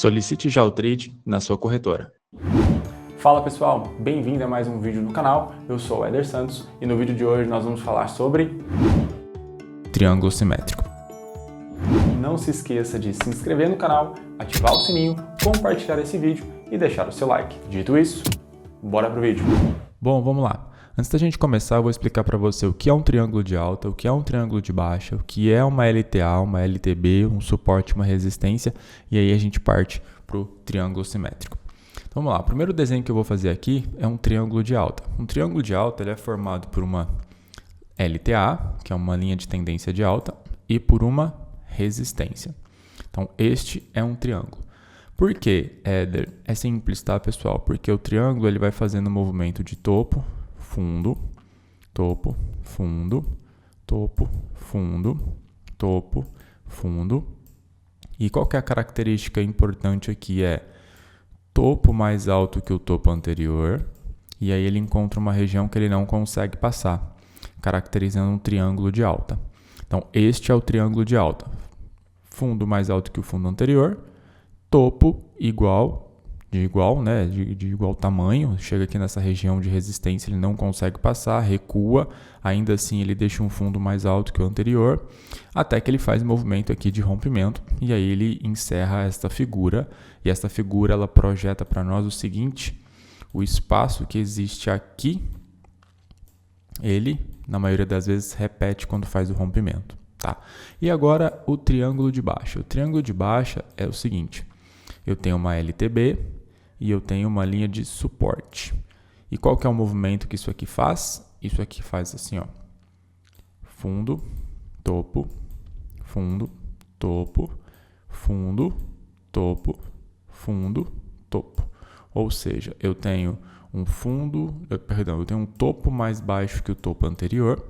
Solicite já o trade na sua corretora. Fala pessoal, bem-vindo a mais um vídeo no canal. Eu sou o Éder Santos e no vídeo de hoje nós vamos falar sobre triângulo simétrico. Não se esqueça de se inscrever no canal, ativar o sininho, compartilhar esse vídeo e deixar o seu like. Dito isso, bora pro vídeo. Bom, vamos lá. Antes da gente começar, eu vou explicar para você o que é um triângulo de alta, o que é um triângulo de baixa, o que é uma LTA, uma LTB, um suporte, uma resistência, e aí a gente parte para o triângulo simétrico. Então, vamos lá. O primeiro desenho que eu vou fazer aqui é um triângulo de alta. Um triângulo de alta ele é formado por uma LTA, que é uma linha de tendência de alta, e por uma resistência. Então, este é um triângulo. Por que, Éder? É simples, tá, pessoal? Porque o triângulo ele vai fazendo um movimento de topo, fundo, topo, fundo, topo, fundo, topo, fundo. E qual que é a característica importante aqui? É topo mais alto que o topo anterior, e aí ele encontra uma região que ele não consegue passar, caracterizando um triângulo de alta. Então, este é o triângulo de alta. Fundo mais alto que o fundo anterior, topo igual, né, de igual tamanho, chega aqui nessa região de resistência, ele não consegue passar, recua, ainda assim ele deixa um fundo mais alto que o anterior, até que ele faz movimento aqui de rompimento, e aí ele encerra esta figura, e esta figura ela projeta para nós o seguinte: o espaço que existe aqui, ele, na maioria das vezes, repete quando faz o rompimento. Tá? E agora o triângulo de baixa. O triângulo de baixa é o seguinte: eu tenho uma LTB e eu tenho uma linha de suporte. E qual que é o movimento que isso aqui faz? Isso aqui faz assim, ó. Fundo, topo, fundo, topo, fundo, topo, fundo, topo. Ou seja, eu tenho um eu tenho um topo mais baixo que o topo anterior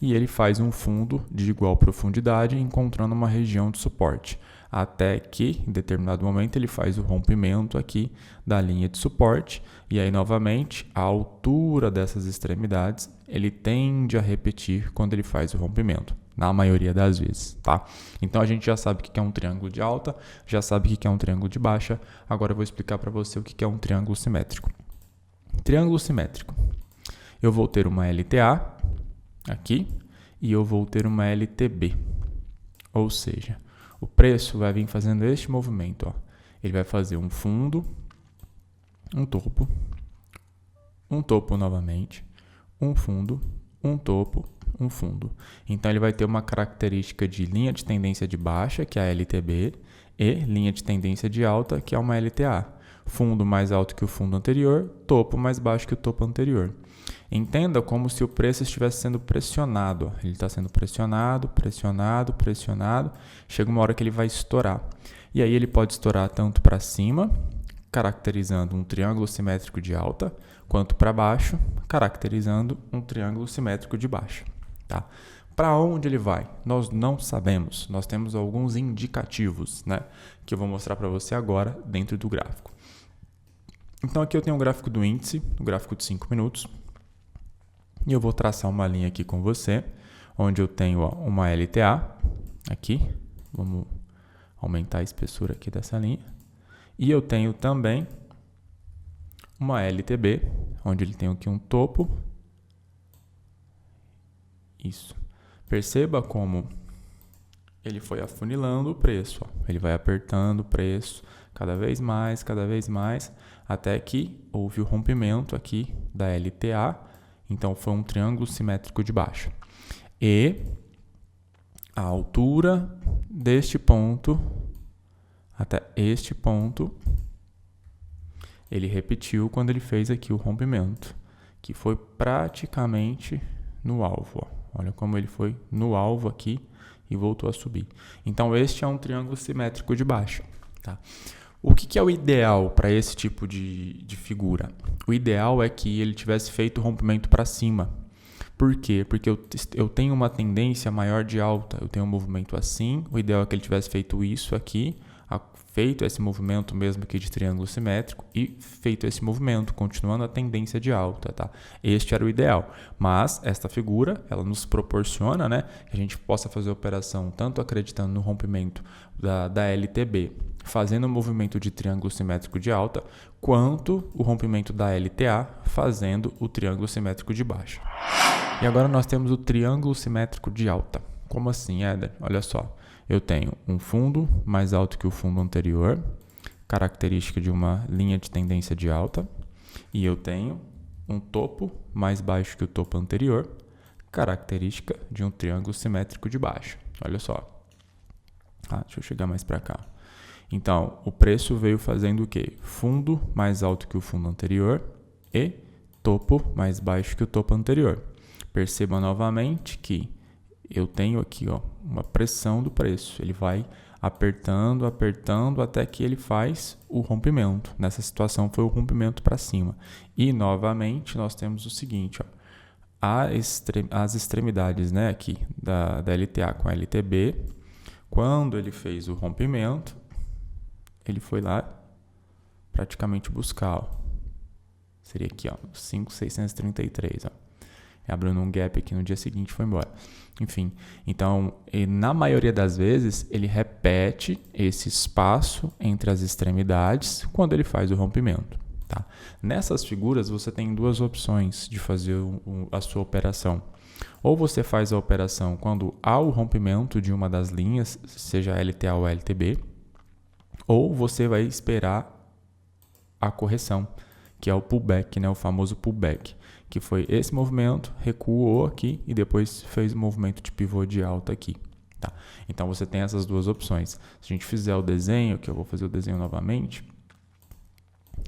e ele faz um fundo de igual profundidade encontrando uma região de suporte. Até que, em determinado momento, ele faz o rompimento aqui da linha de suporte. E aí, novamente, a altura dessas extremidades, ele tende a repetir quando ele faz o rompimento, na maioria das vezes, tá? Então, a gente já sabe o que é um triângulo de alta, já sabe o que é um triângulo de baixa. Agora, eu vou explicar para você o que é um triângulo simétrico. Triângulo simétrico. Eu vou ter uma LTA aqui e eu vou ter uma LTB. Ou seja, o preço vai vir fazendo este movimento. Ó. Ele vai fazer um fundo, um topo novamente, um fundo, um topo, um fundo. Então, ele vai ter uma característica de linha de tendência de baixa, que é a LTB, e linha de tendência de alta, que é uma LTA. Fundo mais alto que o fundo anterior, topo mais baixo que o topo anterior. Entenda como se o preço estivesse sendo pressionado. Ele está sendo pressionado, pressionado, pressionado. Chega uma hora que ele vai estourar. E aí ele pode estourar tanto para cima, caracterizando um triângulo simétrico de alta, quanto para baixo, caracterizando um triângulo simétrico de baixa. Tá? Para onde ele vai? Nós não sabemos. Nós temos alguns indicativos, né, que eu vou mostrar para você agora dentro do gráfico. Então aqui eu tenho um gráfico do índice, um gráfico de 5 minutos. E eu vou traçar uma linha aqui com você, onde eu tenho uma LTA aqui. Vamos aumentar a espessura aqui dessa linha. E eu tenho também uma LTB, onde ele tem aqui um topo. Isso. Perceba como ele foi afunilando o preço. Ó. Ele vai apertando o preço cada vez mais, até que houve o rompimento aqui da LTA. Então, foi um triângulo simétrico de baixa. E a altura deste ponto até este ponto, ele repetiu quando ele fez aqui o rompimento, que foi praticamente no alvo. Ó. Olha como ele foi no alvo aqui e voltou a subir. Então, este é um triângulo simétrico de baixa. Tá? O que é o ideal para esse tipo de figura? O ideal é que ele tivesse feito o rompimento para cima. Por quê? Porque eu tenho uma tendência maior de alta. Eu tenho um movimento assim. O ideal é que ele tivesse feito isso aqui, feito esse movimento mesmo aqui de triângulo simétrico e feito esse movimento, continuando a tendência de alta, tá? Este era o ideal, mas esta figura, ela nos proporciona, né, que a gente possa fazer a operação tanto acreditando no rompimento da LTB, fazendo o movimento de triângulo simétrico de alta, quanto o rompimento da LTA, fazendo o triângulo simétrico de baixa. E agora nós temos o triângulo simétrico de alta. Como assim, Éder? Olha só. Eu tenho um fundo mais alto que o fundo anterior, característica de uma linha de tendência de alta, e eu tenho um topo mais baixo que o topo anterior, característica de um triângulo simétrico de baixa. Olha só. Deixa eu chegar mais para cá. Então, o preço veio fazendo o quê? Fundo mais alto que o fundo anterior e topo mais baixo que o topo anterior. Perceba novamente que eu tenho aqui uma pressão do preço. Ele vai apertando, apertando até que ele faz o rompimento. Nessa situação foi o rompimento para cima. E novamente nós temos o seguinte, as extremidades, né, aqui da LTA com a LTB, quando ele fez o rompimento, ele foi lá praticamente buscar, seria aqui, 5.633, abrindo um gap aqui no dia seguinte e foi embora. Enfim, então, na maioria das vezes, ele repete esse espaço entre as extremidades quando ele faz o rompimento. Tá? Nessas figuras, você tem duas opções de fazer a sua operação. Ou você faz a operação quando há o rompimento de uma das linhas, seja LTA ou LTB, ou você vai esperar a correção, que é o pullback, né? O famoso pullback, que foi esse movimento, recuou aqui e depois fez o movimento de pivô de alta aqui. Tá? Então você tem essas duas opções. Se a gente fizer o desenho, que eu vou fazer o desenho novamente,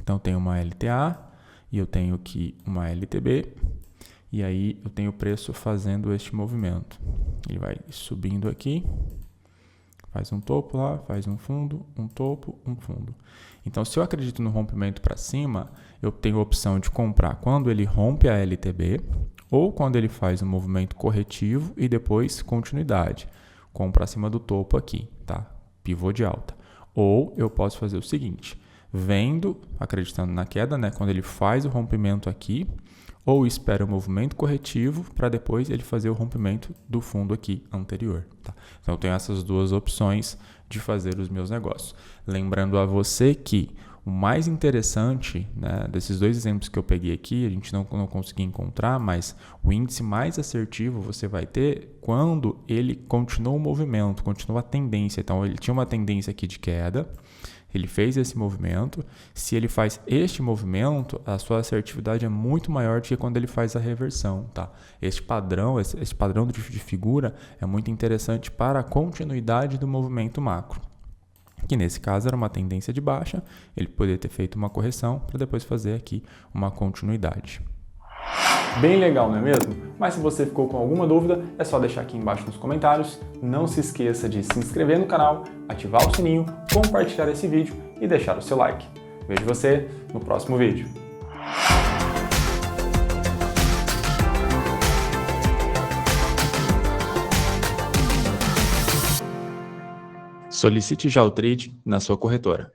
então tem uma LTA e eu tenho aqui uma LTB, e aí eu tenho o preço fazendo este movimento. Ele vai subindo aqui, faz um topo lá, faz um fundo, um topo, um fundo. Então, se eu acredito no rompimento para cima, eu tenho a opção de comprar quando ele rompe a LTB ou quando ele faz um movimento corretivo e depois continuidade. Compro acima do topo aqui, tá? Pivô de alta. Ou eu posso fazer o seguinte, vendo, acreditando na queda, né? Quando ele faz o rompimento aqui, ou espera o movimento corretivo para depois ele fazer o rompimento do fundo aqui anterior. Tá? Então, eu tenho essas duas opções de fazer os meus negócios. Lembrando a você que o mais interessante, né, desses dois exemplos que eu peguei aqui, a gente não consegui encontrar, mas o índice mais assertivo você vai ter quando ele continua o movimento, continua a tendência. Então, ele tinha uma tendência aqui de queda, ele fez esse movimento. Se ele faz este movimento, a sua assertividade é muito maior do que quando ele faz a reversão. Tá? Esse padrão de figura é muito interessante para a continuidade do movimento macro, que nesse caso era uma tendência de baixa, ele poderia ter feito uma correção para depois fazer aqui uma continuidade. Bem legal, não é mesmo? Mas se você ficou com alguma dúvida, é só deixar aqui embaixo nos comentários. Não se esqueça de se inscrever no canal, ativar o sininho, compartilhar esse vídeo e deixar o seu like. Vejo você no próximo vídeo. Solicite já o trade na sua corretora.